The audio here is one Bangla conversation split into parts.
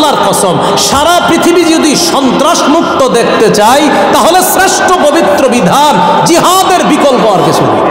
আল্লাহর কসম, সারা পৃথিবী যদি সন্ত্রাস মুক্ত দেখতে চাই তাহলে শ্রেষ্ঠ পবিত্র বিধান জিহাদের বিকল্প আর কিছু নেই।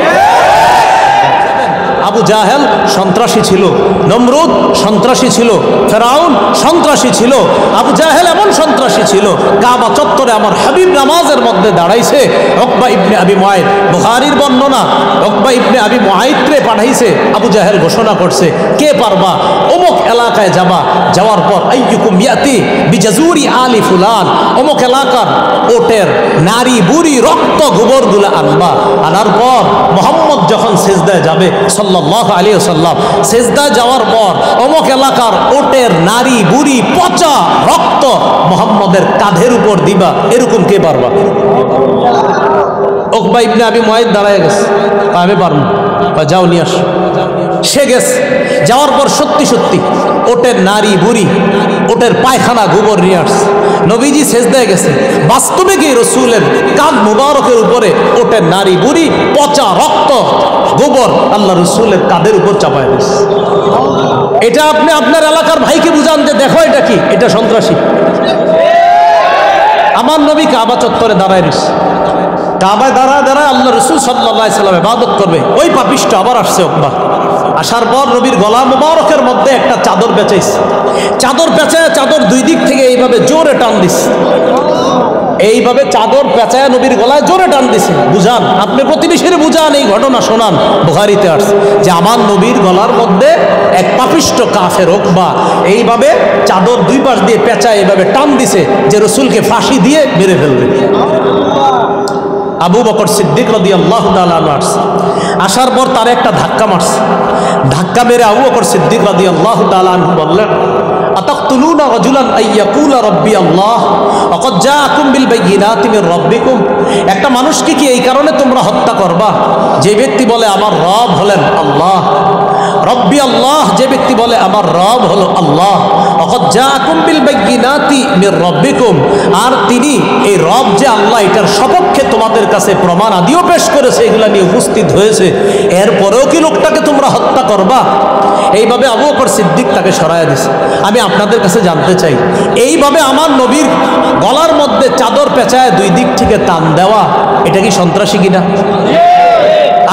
আবু জাহেল সন্ত্রাসী ছিল, নমরুদ সন্ত্রাসী ছিল, ফেরাউন সন্ত্রাসী ছিল, আবু জাহেল এমন সন্ত্রাসী ছিল, কাবা চত্বরে আমার হাবিব নামাজের মধ্যে দাঁড়াইছে, উকবা ইবনে আবি মুআইদ, বুখারীর বর্ণনা, উকবা ইবনে আবি মুআইদকে পাঠাইছে, আবু জাহেল ঘোষণা করছে, কে পারবা অমুক এলাকায় যাবা, যাওয়ার পর আইয়ুকুম ইয়াতি বিজাজুরি আলি ফুলান, অমুক এলাকার ওটের নারী বুড়ি রক্ত গোবরগুলো আনবা, আনার পর মুহাম্মদ যখন সিজদায় যাবে সাল্লাল্লাহু আলাইহি ওয়াসাল্লাম, সিজদায় যাওয়ার পর অমুক এলাকার ওটের নারী বুড়ি পচা রক্ত মুহাম্মদের কাঁধের উপর দিবা, এরকম কে পারবা? উকবা ইবনে আবি মুআইদ দাঁড়ায় গেছে, আমি পারবো, যাও নিয়ে আস। সে গেছে, যাওয়ার পর সত্যি সত্যি ওটের নারী বুড়ি ওটের পায়খানা গোবর নিয়ে আসছে। নবীজি সেজদায় গেছে, বাস্তবে কি রসুলের কাঁধ মুবারকের উপরে ওটের নারী বুড়ি পচা রক্ত গোবর আল্লাহ রসুলের কাঁধের উপর চাপায় গেছে। এটা আপনি আপনার এলাকার ভাইকে বুঝান যে দেখো এটা কি, এটা সন্ত্রাসী। আমার নবী কাবা চত্বরে দাঁড়ায় রয়েছে, কাবায় দাঁড়ায় দাঁড়ায় আল্লাহ রসুল সাল্লাল্লাহু আলাইহি সাল্লাম ইবাদত করবে, ওই পাপিষ্ঠ আবার আসছে উকবা। আসার পর নবীর গলা মুবারকের মধ্যে একটা চাদর পেঁচাইছে, চাদর পেঁচায় চাদর দুই দিক থেকে এইভাবে জোরে টান দিছে, এইভাবে চাদর পেঁচায় নবীর গলায় জোরে টান দিছে। বুঝান, আপনি প্রতিবেশীর বুঝান, এই ঘটনা শোনান, বুখারীতে আসছে যে আমার নবীর গলার মধ্যে এক পাপিষ্ঠ কাফের উকবা এইভাবে চাদর দুই পাশ দিয়ে পেঁচায় এইভাবে টান দিছে যে রসুলকে ফাঁসি দিয়ে মেরে ফেলবে। আবু বকর সিদ্দিক রাদিয়াল্লাহু তাআলা আসছে, আসার পর তার একটা ধাক্কা মারছে, ধাক্কা মেরে আবু বকর সিদ্দিক রাদিয়াল্লাহু তাআলা বললেন, আতাকতুলুনা রাজুলান আইয়াকুলা রাব্বি আল্লাহ ওয়া ক্বাদ জাআকুম বিল বাইয়িনাতি মির রাব্বিকুম, একটা মানুষকে কি এই কারণে তোমরা হত্যা করবা যে ব্যক্তি বলে আমার রব হলেন আল্লাহ, রব্বি আল্লাহ, যে ব্যক্তি বলে আমার রব হলো আল্লাহ, ওয়া ক্বাদ জাআকুম বিল বাইয়িনাতি মির রাব্বিকুম, আর তিনি এই রব যে আল্লাহ এটার সপক্ষে তোমাদের কাছে প্রমাণ আদিও পেশ করেছে, এগুলা নিয়ে উপস্থিত হয়েছে, এরপরেও কি লোকটাকে তোমরা হত্যা করবা? এইভাবে আবু বকর সিদ্দিক তাকে সরায়া দিছে। আমি আপনাদের কাছে জানতে চাই, এইভাবে আমার নবীর গলার মধ্যে চাদর পেঁচায় দুই দিক থেকে টান দেওয়া, এটা কি সন্ত্রাসী কিনা?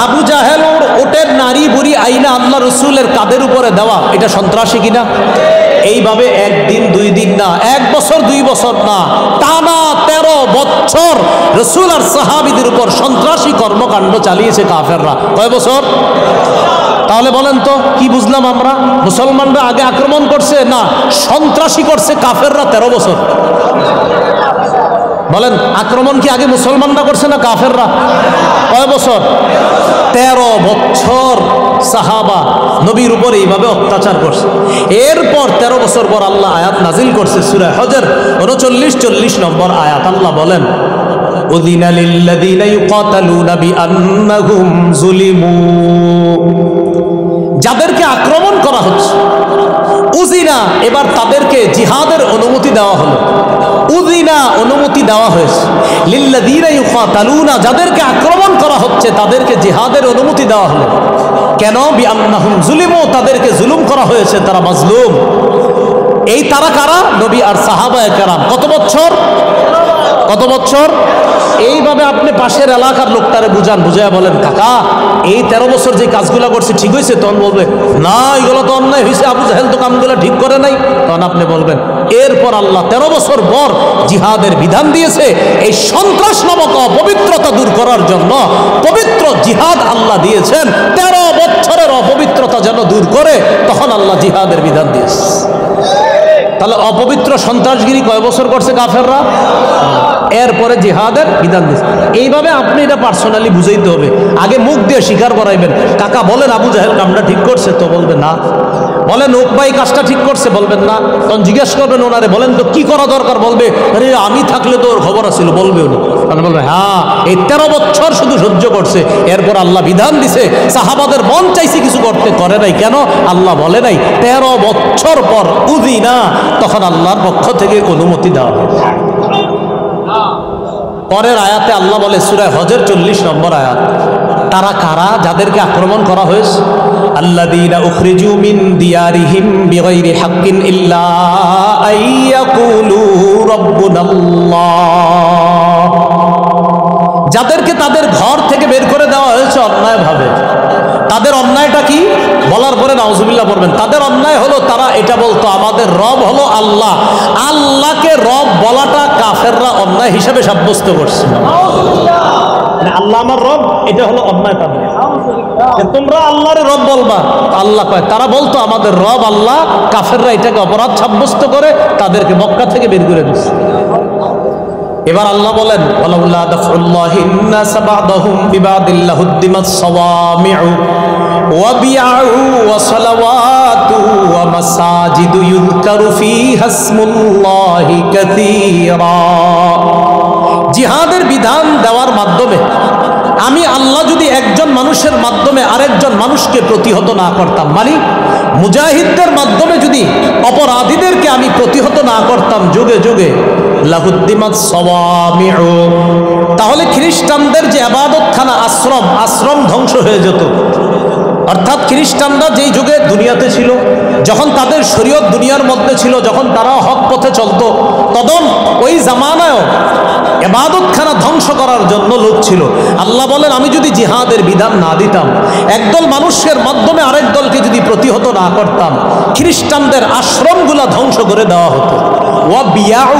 আবু জাহেল ওটের নারী বুড়ি আইনা আল্লাহ রসুলের কাঁধের উপরে দেওয়া, এটা সন্ত্রাসী কিনা? এইভাবে একদিন দুই দিন না, এক বছর দুই বছর না, টানা 13 বছর রসুল আর সাহাবীদের উপর সন্ত্রাসী কর্মকাণ্ড চালিয়েছে কাফেররা। কয় বছর? তাহলে বলেন তো কি বুঝলাম আমরা? মুসলমানরা আগে আক্রমণ করছে না সন্ত্রাসী করছে কাফেররা 13 বছর? বলেন, আক্রমণ কি আগে মুসলমানরা করছে না কাফেররা? কয় বছর? 13 বছর সাহাবা নবীর উপর এইভাবে অত্যাচার করছে। এরপর 13 বছর পর আল্লাহ আয়াত নাজিল করছে, সূরা হজর 39-40 নম্বর আয়াত। আল্লাহ বলেন, উযিনা লিল্লাযীনা ইউকাতালুনা বিআন্নাহুম যুলিমু, যাদেরকে আক্রমণ করা হচ্ছে, উযিনা, এবার তাদেরকে জিহাদের অনুমতি দেওয়া হলো। উযিনা, অনুমতি দেওয়া হয়েছে। লিল্লাযীনা ইউকাতালুনা, যাদেরকে আক্রমণ করা হচ্ছে তাদেরকে জিহাদের অনুমতি দেওয়া হলো। কেন? বিআন্নাহুম যুলিমু, তাদেরকে জুলুম করা হয়েছে, তারা মাজলুম। এই তারা কারা? নবী আর সাহাবায়ে কেরাম। কত বছর? কত বছর? এইভাবে আপনি পাশের এলাকার লোকটারে বুঝান, বুঝাইয়া বলেন, কাকা এই 13 বছর যে কাজগুলো করছে ঠিক হয়েছে? তখন বলবে, না এগুলো তো অন্যায় হয়েছে, আবু জাহেল তো কামগুলো ঠিক করে নাই। তখন আপনি বলবেন, এরপর আল্লাহ 13 বছর পর জিহাদের বিধান দিয়েছে, এই সন্ত্রাস নামক অপবিত্রতা দূর করার জন্য পবিত্র জিহাদ আল্লাহ দিয়েছেন। 13 বছরের অপবিত্রতা যেন দূর করে, তখন আল্লাহ জিহাদের বিধান দিয়েছে। তাহলে অপবিত্র সন্ত্রাসগিরি কয় বছর করছে কাফেররা? এরপরে জিহাদের বিধান দিয়েছে। এইভাবে আপনি এটা পার্সোনালি বুঝাইতে হবে, আগে মুখ দিয়ে স্বীকার করাইবেন। কাকা বলেন আবু জাহেল কামটা ঠিক করছে? তো বলবে না। বলেন উকবা এই কাজটা ঠিক করছে? বলবেন না। তখন জিজ্ঞেস করবেন ওনারে, বলেন তো কি করা দরকার? বলবে, আরে আমি থাকলে তো ওর খবর আছিল, বলবে উনি। তখন বলবে, হ্যাঁ এই 13 বছর শুধু সহ্য করছে, এরপর আল্লাহ বিধান দিছে। সাহাবাদের মন চাইছে কিছু করতে, করে নাই। কেন? আল্লাহ বলে নাই। 13 বছর পর উযিনা, তখন আল্লাহর পক্ষ থেকে অনুমতি দেওয়া হয়। পরের আয়াতে আল্লাহ বলে, সূরা হজর 40 নম্বর আয়াত, তারা কারা যাদেরকে আক্রমণ করা হয়েছে? আল্লাযীনা উখরিজু মিন দিয়ারিহিম বিগাইরি হাক্কিন ইল্লা আইয়াকুলু রাব্বুনাল্লাহ, যাদেরকে তাদের ঘর থেকে বের করে দেওয়া হয়েছে অন্যায়ভাবে। তাদের অন্যায়টা কি? বলার পরে নাউজুবিল্লাহ পড়বেন। তাদের অন্যায় হলো তারা এটা বলতো আমাদের রব হলো আল্লাহ। আল্লাহকে রব বলাটা কাফেররা অন্যায় হিসেবে সাব্যস্ত করছে। আল্লাহ আমার রব, এটা হলো অন্যায়। তাদের তোমরা আল্লাহরে রব বলবা, আল্লাহ কয় তারা বলতো আমাদের রব আল্লাহ। কাফেররা এটাকে অপরাধ সাব্যস্ত করে তাদেরকে মক্কা থেকে বের করে দিচ্ছে। এবার আল্লাহ বলেন ওয়ালাউলা দাফউল্লাহিন নাস বা'দাহুম বিবাদিল লাহুদ্দিমাস সাওয়ামিউ ওয়া বিআউ ওয়া সালাওয়াতু ওয়া মাসাজিদু ইউযকারু ফীহা ইসমুল্লাহি কাসীরা। জিহাদের বিধান দেওয়ার মাধ্যমে আমি আল্লাহ যদি একজন মানুষের মাধ্যমে আরেকজন মানুষকে প্রতিহত না করতাম, মানে মুজাহিদদের মাধ্যমে যদি অপরাধীদেরকে আমি প্রতিহত না করতাম যুগে যুগে, লাহুদ্দিমাত সাওয়ামিউ, তাহলে খ্রিস্টানদের যে ইবাদতখানা আশ্রম ধ্বংস হয়ে যেত। অর্থাৎ খ্রিস্টানরা যেই যুগে দুনিয়াতে ছিল, যখন তাদের শরীয়ত দুনিয়ার মধ্যে ছিল, যখন তারা হক পথে চলতো, তখন ওই জামানায়ও ইবাদতখানা ধ্বংস করার জন্য লোক ছিল। আল্লাহ বলেন আমি যদি জিহাদের বিধান না দিতাম, একদল মানুষের মাধ্যমে আরেক দলকে যদি প্রতিহত না করতাম, খ্রিস্টানদের আশ্রমগুলা ধ্বংস করে দেওয়া হতো। ওয়া বিয়াউ,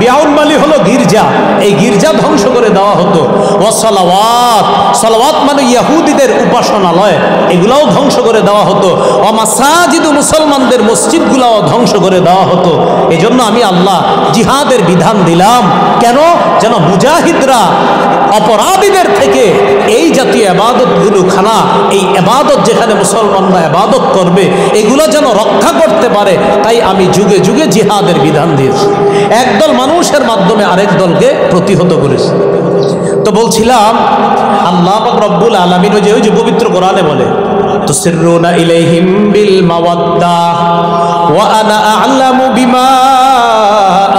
বিয়াউল মালি হলো গির্জা, এই গির্জা ধ্বংস করে দেওয়া হতো। ওয়া সালাওয়াত, সালাওয়াত মানে ইহুদিদের উপাসনালয়, এগুলাও ধ্বংস করে দেওয়া হতো। ওয়া মাসাজিদু, মুসলমানদের মসজিদগুলাও ধ্বংস করে দেওয়া হতো। এজন্য আমি আল্লাহ জিহাদের বিধান দিলাম। কেন? যেন মুজাহিদরা অপরাধীদের থেকে এই জাতীয় ইবাদতগুলো খানা, এই ইবাদত যেখানে মুসলমানরা ইবাদত করবে, এগুলো যেন রক্ষা করতে পারে। তাই আমি যুগে যুগে জিহাদের বিধান দিয়েছি, একদল মানুষের মাধ্যমে আরেক দলকে প্রতিহত করেছি। তো বলছিলাম আল্লাহ পাক রব্বুল আলামিন ওই যে পবিত্র কোরআনে বলে তুসিরুনা ইলাইহিম বিল মাওয়াদ্দাহ ওয়া আনা আ'লামু বিমা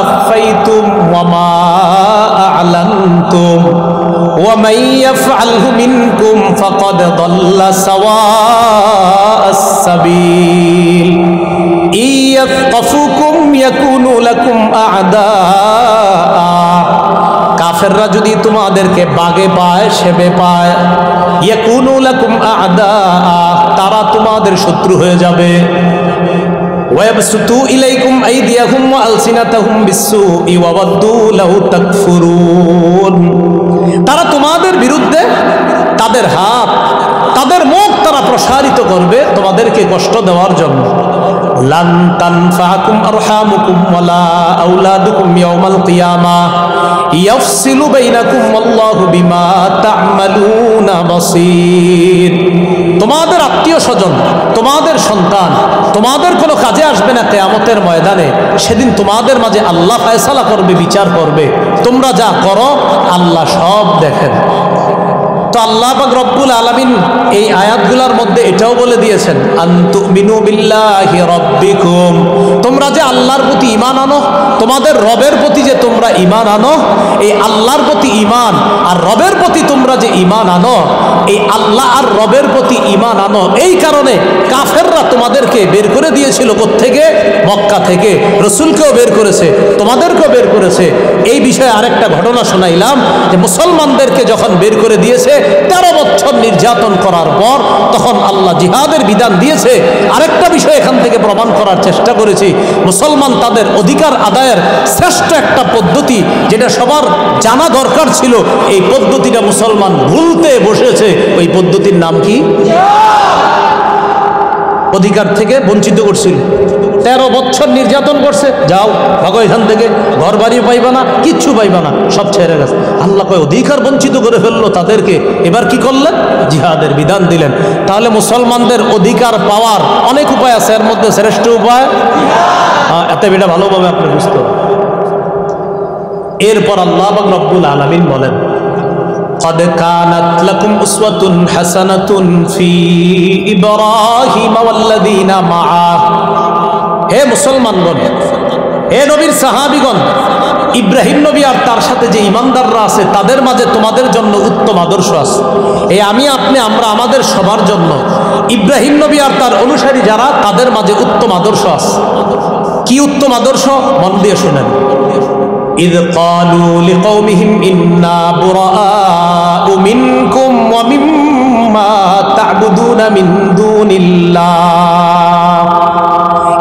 আখফাইতুম ওয়া মা আ'লানতুম ওয়া মান ইয়াফআলহু মিনকুম ফাকাদ দাল্লা সাওয়াআস সাবিল ইয়াফকাফুকুম ইয়াকুনু লাকুম আ'দা। কাফেররা যদি তোমাদেরকে বাগে পায়, সেবে পায়, ইয়াকুনু লাকুম আ'দা, তারা তোমাদের শত্রু হয়ে যাবে। ওয়ায়াবসুতু ইলাইকুম আইদিয়াহুম ওয়া আলসিনাতাহুম বিসসুই ওয়া ওয়াদ্দু লাউ তাকফুরুন, তারা তোমাদের বিরুদ্ধে তাদের হাত, তাদের মুখ তারা প্রসারিত করবে তোমাদেরকে কষ্ট দেওয়ার জন্য। লান তানফাকুম আরহামুকুম ওয়ালা আওলাদুকুম ইয়াউমাল কিয়ামাহ ইয়াফসিলু বাইনাকুম আল্লাহু বিমা তা'মালুনা বাসীর। তোমাদের আত্মীয় স্বজন, তোমাদের সন্তান তোমাদের কোনো কাজে আসবে না কিয়ামতের ময়দানে। সেদিন তোমাদের মাঝে আল্লাহ ফয়সালা করবে, বিচার করবে। তোমরা যা করো আল্লাহ সব দেখেন। তো আল্লাহ পাক রব্বুল আলামিন এই আয়াতগুলোর মধ্যে এটাও বলে দিয়েছেন আনতুমিনু বিল্লাহি রাব্বিকুম, তোমরা যে আল্লাহর প্রতি ঈমান আনো, তোমাদের রবের প্রতি যে তোমরা ঈমান আনো, এই আল্লাহর প্রতি ঈমান আর রবের প্রতি তোমরা যে ঈমান আনো, এই আল্লাহ আর রবের প্রতি ঈমান আনো, এই কারণে কাফেররা তোমাদেরকে বের করে দিয়েছিল কোত্থেকে? মক্কা থেকে। রাসূলকেও বের করেছে, তোমাদেরকেও বের করেছে। এই বিষয়ে আরেকটা ঘটনা শোনাইলাম যে মুসলমানদেরকে যখন বের করে দিয়েছে 13 বছর নির্যাতন করার পর, তখন আল্লাহ জিহাদের বিধান দিয়েছে। আরেকটা বিষয় এখান থেকে প্রমাণ করার চেষ্টা করেছি, মুসলমান তাদের অধিকার আদায়ের শ্রেষ্ঠ একটা পদ্ধতি যেটা সবার জানা দরকার ছিল, এই পদ্ধতিটা মুসলমান ভুলতে বসেছে। ওই পদ্ধতির নাম কি? অধিকার থেকে বঞ্চিত করছিল। 13 বছর নির্যাতন করছে, যাও ভাগো এখান থেকে, ঘর বাড়ি পাইবা না, কিচ্ছু পাইবা না, সব ছেড়ে গেছে। আল্লাহ কয় অধিকার বঞ্চিত করে ফেললো তাদেরকে, এবার কি করলেন? জিহাদের বিধান দিলেন। তাহলে মুসলমানদের অধিকার পাওয়ার অনেক উপায় আছে, এর মধ্যে শ্রেষ্ঠ উপায় এত বেটা ভালোভাবে আপনি বুঝতে হবে। এরপর আল্লাহ পাক রব্বুল আলামিন বলেন قد كانت لكم أسوة حسنة في إبراهيم والذين معه। হে মুসলমানগণ, হে নবীর সাহাবীগণ, ইব্রাহিম নবী আর তার সাথে যে ইমানদাররা আছে তাদের মাঝে তোমাদের জন্য উত্তম আদর্শ আছে। এই আমি আপনি আমরা আমাদের সবার জন্য ইব্রাহিম নবী আর তার অনুসারী যারা তাদের মাঝে উত্তম আদর্শ আছে। কি উত্তম আদর্শ? মন দিয়ে শুনেন। إذ قالوا لقومهم إنا براء منكم ومما تعبدون من دون الله।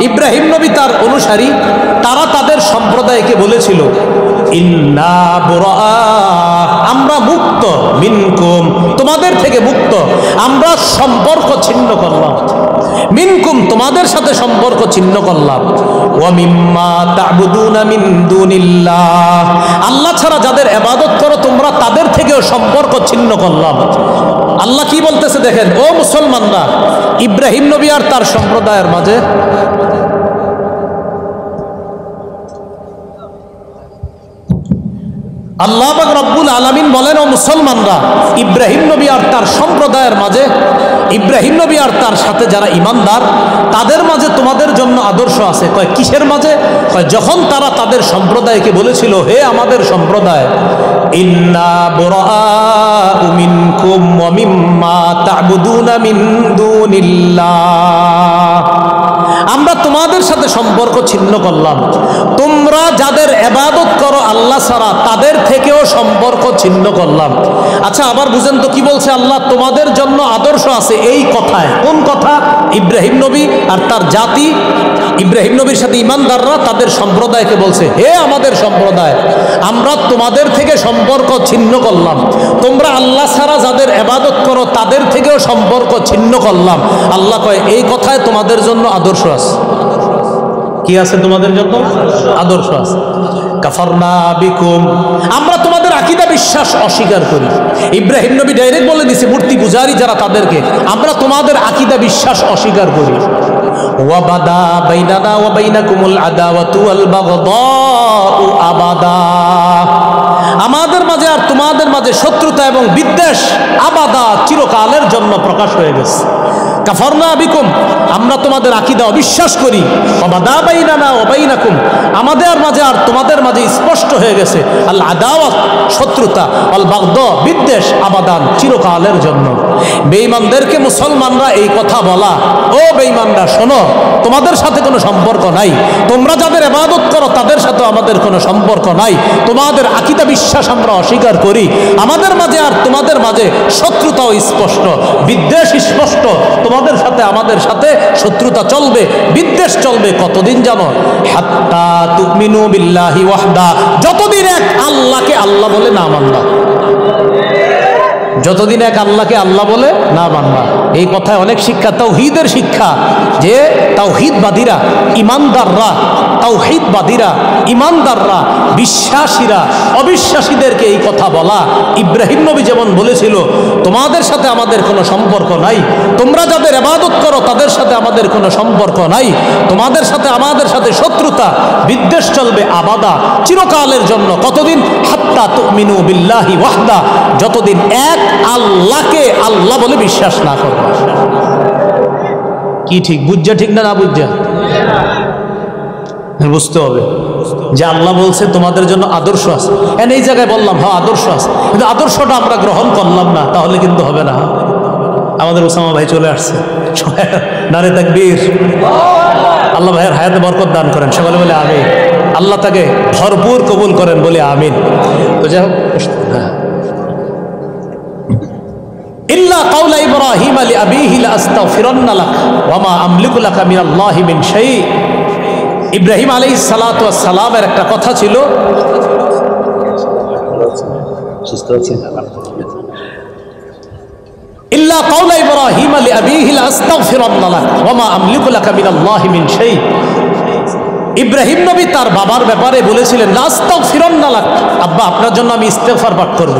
ইব্রাহিম নবী তার অনুসারী তারা তাদের সম্প্রদায়কে বলেছিল, ইন্না বুরাআ, আমরা মুক্ত, মিনকুম, তোমাদের থেকে মুক্ত, আমরা সম্পর্ক ছিন্ন করলাম, মিনকুম, তোমাদের সাথে সম্পর্ক ছিন্ন করলাম, ওয়া মিম্মা তা'বুদুনা মিন দুনিল্লাহ, আল্লাহ ছাড়া যাদের ইবাদত করো তোমরা তাদের থেকেও সম্পর্ক ছিন্ন করলাম। আল্লাহ কি বলতেছে দেখেন, ও মুসলমানরা, ইব্রাহিম নবী আর তার সম্প্রদায়ের মাঝে আল্লাহ পাক রব্বুল আলামিন বলেন, ও মুসলমানরা, ইব্রাহিম নবী আর তার সম্প্রদায়ের মাঝে, ইব্রাহিম নবী আর তার সাথে যারা ঈমানদার তাদের মাঝে তোমাদের জন্য আদর্শ আছে। কয় কিসের মাঝে? কয় যখন তারা তাদের সম্প্রদায়কে বলেছিল, হে আমাদের সম্প্রদায়, ইন্না বুরাআউ মিনকুম ওয়া মিম্মা তা'বুদুনা মিন দুনিল্লাহ, আমরা তোমাদের সাথে সম্পর্ক ছিন্ন করলাম, তোমরা যাদের ইবাদত করো আল্লাহ ছাড়া তাদের থেকেও সম্পর্ক ছিন্ন করলাম। আচ্ছা, আবার বুঝেন তো কি বলছে আল্লাহ, তোমাদের জন্য আদর্শ আছে এই কথায়। কোন কথা? ইব্রাহিম নবী আর তার জাতি, ইব্রাহিম নবীর সাথে ঈমানদাররা তাদের সম্প্রদায়কে বলছে, হে আমাদের সম্প্রদায়, আমরা তোমাদের থেকে সম্পর্ক ছিন্ন করলাম, তোমরা আল্লাহ ছাড়া যাদের ইবাদত করো তাদের থেকেও সম্পর্ক ছিন্ন করলাম। আল্লাহ কয় এই কথায় তোমাদের জন্য আদর্শ আছে। কি আছে তোমাদের জন্য? আদর্শ আছে। কাফারনা বিকুম, আমরা তোমাদের আকীদা বিশ্বাস অস্বীকার করি। ইব্রাহিম নবী ডাইরেক্ট বলে দিছে মূর্তি পূজারী যারা তাদেরকে, আমরা তোমাদের আকীদা বিশ্বাস অস্বীকার করি। ওয়া বাদা বাইনানা ওয়া বাইনাকুমুল আদাওয়াতু ওয়াল বাগদাউ আবাদা, আমাদের মাঝে আর তোমাদের মাঝে শত্রুতা এবং বিদ্বেষ আবাদা, চিরকালের জন্য প্রকাশ হয়ে গেছে। কাফারনা বিকুম, আমরা তোমাদের আকীদা অবিশ্বাস করি। ওয়াবাদা বাইনানা ওয়া বাইনাকুম, আমাদের মাঝে আর তোমাদের মাঝে স্পষ্ট হয়ে গেছে আল আদাওয়াত, শত্রুতা, আল বাগদা, বিদ্বেষ, আবাদান, চিরকালের জন্য। বেঈমানদেরকে মুসলমানরা এই কথা বলা, ও বেঈমানরা শোনো, তোমাদের সাথে কোনো সম্পর্ক নাই, তোমরা যাদের ইবাদত করো তাদের সাথে আমাদের কোনো সম্পর্ক নাই, তোমাদের আকীদা বিশ্বাস আমরা অস্বীকার করি, আমাদের মাঝে আর তোমাদের মাঝে শত্রুতাও স্পষ্ট, বিদ্বেষ স্পষ্ট, তোমাদের সাথে আমাদের সাথে শত্রুতা চলবে, বিদ্বেষ চলবে। কতদিন জানো? হাত্তা তুমিনু বিল্লাহি ওয়াহদা, যতদিন এক আল্লাহকে আল্লাহ বলে না মানবা, যতদিন এক আল্লাহকে আল্লাহ বলে না মানবা। এই কথায় অনেক শিক্ষা, তাওহীদের শিক্ষা, যে তাওহীদবাদীরা, ইমানদাররা, তাওহীদবাদীরা, ইমানদাররা, বিশ্বাসীরা অবিশ্বাসীদেরকে এই কথা বলা। ইব্রাহিম নবী যেমন বলেছিল, তোমাদের সাথে আমাদের কোনো সম্পর্ক নাই, তোমরা যাদের ইবাদত করো তাদের সাথে আমাদের কোনো সম্পর্ক নাই, তোমাদের সাথে আমাদের সাথে শত্রুতা, বিদ্বেষ চলবে আবাদা, চিরকালের জন্য। কতদিন? হাত্তা তুমিনু বিল্লাহি ওয়াহদা, যতদিন এক আল্লাহকে আল্লাহ বলে বিশ্বাস না করবে। কি ঠিক বুঝছে? ঠিক না, না বুঝছে? বুঝতে হবে যে আল্লাহ বলছে তোমাদের জন্য আদর্শ আছে। এই জায়গায় বললাম হ্যাঁ আদর্শ আছে, কিন্তু আদর্শটা আমরা গ্রহণ করলাম না, তাহলে কিন্তু হবে না। আমাদের ওসামা ভাই চলে আসছে, নারে তাকবীর। আল্লাহ ভাইয়ের হায়াতে বরকত দান করেন, সকলে বলে আমিন। আল্লাহ তাকে ভরপুর কবুল করেন, বলে আমিন। তো যাই হোক, ইল্লা কাওলা ইব্রাহিম লিআবিহি লাআস্তাগফিরান্না লাক ওয়া মা আমলিকু লাকা মিনাল্লাহি মিন শাই। ইব্রাহিম আলাইহিস সালাতু ওয়াস সালামের একটা কথা ছিল, ইল্লা কাওলা ইব্রাহিম লিআবিহি লাআস্তাগফিরান্না লাক ওয়া মা আমলিকু লাকা মিনাল্লাহি মিন শাই। ইব্রাহিম নবী তার বাবার ব্যাপারে বলেছিলেন, লাআস্তাগফিরান্না লাক, আব্বা আপনার জন্য আমি ইস্তেগফার পাঠ করব।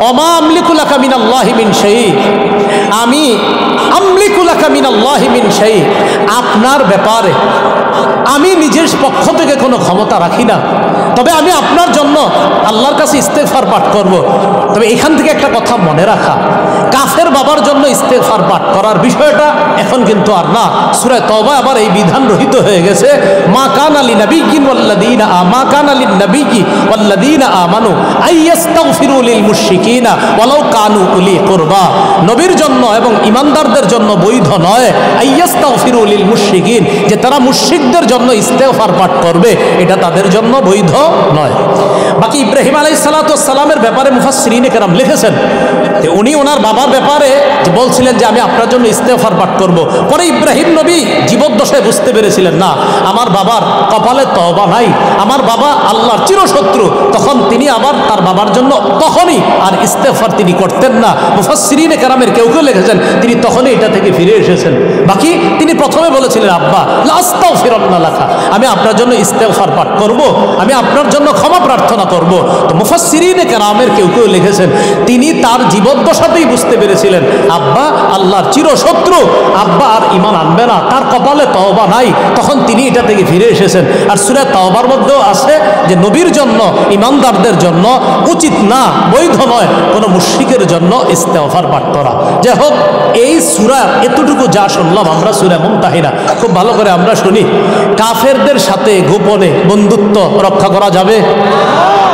ওয়া মা আমলিকু লাকা মিনাল্লাহি মিন শাই, আমি আমলিকু লাকা মিনাল্লাহি মিন শাই, আপনার ব্যাপারে আমি নিজের পক্ষ থেকে কোনো ক্ষমতা রাখি না, তবে আমি আপনার জন্য আল্লাহর কাছে ইস্তেগফার পাঠ করব। তবে এখান থেকে একটা কথা মনে রাখা, কাফের বাবার জন্য ইস্তেগফার পাঠ করার বিষয়টা এখন কিন্তু আর না। সূরা তওবা আবার এই বিধান রহিত হয়ে গেছে, মা কানা লিনাবিয়্যিন ওয়াল্লাযীনা মা কানা লিন্নাবিয়্যি ওয়াল্লাযীনা আমানু আইয়াস্তাগফিরু লিল মুশরিকিনা ওয়ালাউ কানু উলি কুরবা। নবীর জন্য এবং ঈমানদারদের জন্য বৈধ নয় আইয়াস্তাগফিরু লিল মুশরিকিন, যে তারা মুশরিকদের জন্য ইস্তেগফার পাঠ করবে, এটা তাদের জন্য বৈধ নয়। বাকি ইব্রাহিম আলাইহিস সালাতু ওয়াস সালামের ব্যাপারে মুফাসসিরিনে কেরাম লিখেছেন যে উনি ওনার বাবার ব্যাপারে যে বলছিলেন যে আমি আপনার জন্য ইস্তেগফার পাঠ করব। পরে ইব্রাহিম নবী জীবদ্দশায় বুঝতে পেরেছিলেন না, আমার বাবার কপালে তওবা নাই, আমার বাবা আল্লাহর চিরশত্রু। তখন তিনি আবার তার বাবার জন্য তখনই আর ইস্তেগফার তিনি করতেন না। মুফাসসিরিনে কেরামের কেউ কেউ লিখেছেন তিনি তখনই এটা থেকে ফিরে এসেছেন। বাকি তিনি প্রথমে বলেছিলেন, আব্বা লা আস্তাগফিরুন্না লাকা, আমি আপনার জন্য ইস্তেগফার পাঠ করব, আমি আপনার জন্য ক্ষমা প্রার্থনা করব। তো মুফাসসিরিনে কেরামের কেউ কেউ লিখেছেন তিনি তার জীবদ্দশাতেই বুঝতে পেরেছিলেন আব্বা আল্লাহর চিরশত্রু, আব্বা আর ঈমান আনবে না, তার কপালে তওবা নাই, তখন তিনি এটা থেকে ফিরে এসেছেন। আর সূরা তাওবার মধ্যেও আছে যে নবীর জন্য ঈমানদারদের জন্য উচিত না, বৈধ নয় কোনো মুশরিকের জন্য ইস্তেগফার পাঠ করা। যাই হোক, এই সূরা এতটুকু যা শুনলাম আমরা সূরা মুমতাহিনা, খুব ভালো করে আমরা শুনি। কাফেরদের সাথে গোপনে বন্ধুত্ব রক্ষা করা যাবে,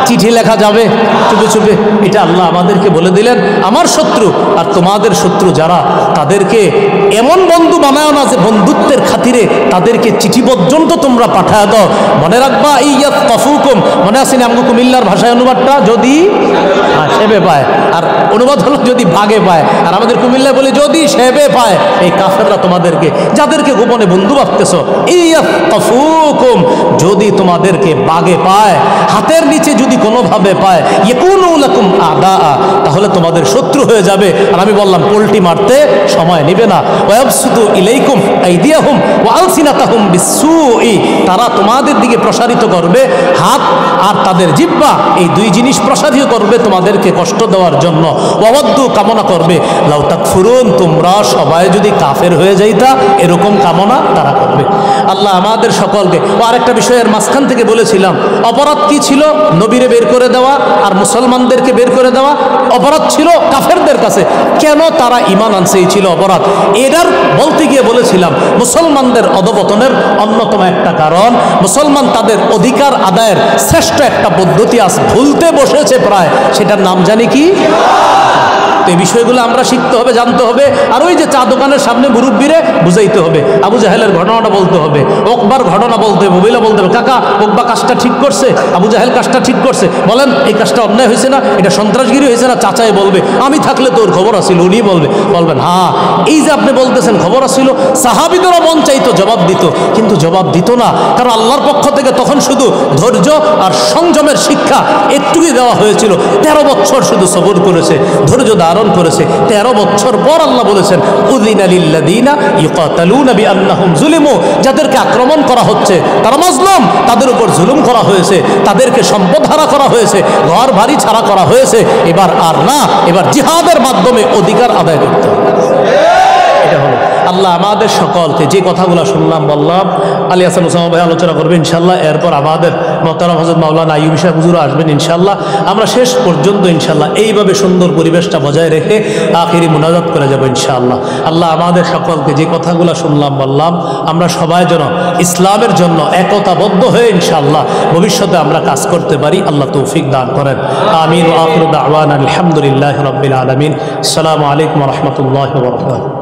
চিঠি লেখা যাবে চুপে চুপে, এটা আল্লাহ আমাদেরকে বলে দিলেন। আমার শত্রু আর তোমাদের শত্রু যারা, তাদেরকে এমন বন্ধু বানায় না যে বন্ধুত্বের খাতিরে তাদেরকে চিঠি পর্যন্ত তোমরা পাঠায় দাও। মনে রাখবা ইয়াত কফুকুম, মনে আসেনি আমগো কুমিল্লার ভাষায় অনুবাদটা, যদি সেবে পায়, আর অনুবাদ হলো যদি ভাগে পায়, আর আমাদের কুমিল্লায় বলি যদি সেবে পায়। এই কাফেররা তোমাদেরকে, যাদেরকে গোপনে বন্ধু ভাবতেছ, ইয়াত কফুকুম, যদি তোমাদেরকে বাগে পায়, হাতের নিচে যদি কোনোভাবে পায়, ইয়াকুনু লাকুম আদা, তাহলে তোমাদের শত্রু হয়ে যাবে। আর আমি বললাম পোল্টি মারতে সময় নেবে না। ওয়াবসুতু ইলাইকুম আইদিয়াহুম ওয়া আলসিনাতাহুম বিসসুই, তারা তোমাদের দিকে প্রসারিত করবে হাত আর তাদের জিহ্বা, এই দুই জিনিস প্রসারিত করবে তোমাদেরকে কষ্ট দেওয়ার জন্য। ওয়াওয়াদ্দু, কামনা করবে, লাউ তাকফুরুন, তোমরা সবাই যদি কাফের হয়ে যাইতা, এরকম কামনা তারা করবে। আল্লাহ আমাদের সকলকে। ও আরেকটা বিষয়ের মাঝখান থেকে বলেছিলাম, অপরাধ কি ছিল? নবীরে বের করে দেওয়া আর মুসলমানদেরকে বের করে দেওয়া অপরাধ ছিল কাফেরদের কাছে। কেন তারা ঈমান আনছে, এই ছিল অপরাধ। এটার বলতে গিয়ে বলেছিলাম মুসলমানদের অধপতনের অন্যতম একটা কারণ, মুসলমান তাদের অধিকার আদায়ের শ্রেষ্ঠ একটা পদ্ধতি আজ ভুলতে বসেছে প্রায়, সেটার নাম জানি কি? এই বিষয়গুলো আমরা শিখতে হবে, জানতে হবে। আর ওই যে চা দোকানের সামনে মুরব্বীরে বুঝাইতে হবে, আবু জাহেলের ঘটনাটা বলতে হবে, ওকবার ঘটনা বলতে হবে, বইলা বলতে হবে, কাকা ওকবা কাজটা ঠিক করছে, আবু জাহেল কাজটা ঠিক করছে, বলেন এই কাজটা অন্যায় হয়েছে না, এটা সন্ত্রাসগিরি হয়েছে না? চাচাই বলবে, আমি থাকলে তোর খবর আসিল, উনি বলবেন হ্যাঁ, এই যে আপনি বলতেছেন খবর আসিল। সাহাবীদেরও মন চাইতো জবাব দিত, কিন্তু জবাব দিত না, কারণ আল্লাহর পক্ষ থেকে তখন শুধু ধৈর্য আর সংযমের শিক্ষা একটুকুই দেওয়া হয়েছিল। 13 বছর শুধু সবর করেছে, ধৈর্য ধারণ করেছে। 13 বছর পর আল্লাহ বলেছেন উযিনা লিল্লাযীনা ইউকাতালুনা বিআন্নাহুম যুলিমু, যাদেরকে আক্রমণ করা হচ্ছে তারা মাজলুম, তাদের উপর জুলুম করা হয়েছে, তাদেরকে সম্পদ হারা করা হয়েছে, ঘর বাড়ি ছাড়া করা হয়েছে। এবার আর না, এবার জিহাদের মাধ্যমে অধিকার আদায় করতে হবে। এটা হলো। আল্লাহ আমাদের সকলকে যে কথাগুলো শুনলাম বললাম, আলী হাসান ওসামা ভাই আলোচনা করবেন ইনশাল্লাহ, এরপর আমাদের মোহতারাম হযরত মাওলানা আইয়ুব শাহ হুজুর আসবেন ইনশাল্লাহ। আমরা শেষ পর্যন্ত ইনশাল্লাহ এইভাবে সুন্দর পরিবেশটা বজায় রেখে আখিরি মুনাজাত করে যাব ইনশাআল্লাহ। আল্লাহ আমাদের সকলকে যে কথাগুলো শুনলাম বললাম, আমরা সবাই যেন ইসলামের জন্য একতাবদ্ধ হয়ে ইনশাআল্লাহ ভবিষ্যতে আমরা কাজ করতে পারি, আল্লাহ তৌফিক দান করেন। আমিন ওয়া আখিরু দাওয়ানা আলহামদুলিল্লাহি রাব্বিল আলামিন। আসসালামু আলাইকুম ওয়া রাহমাতুল্লাহি ওয়া বারাকাতুহু।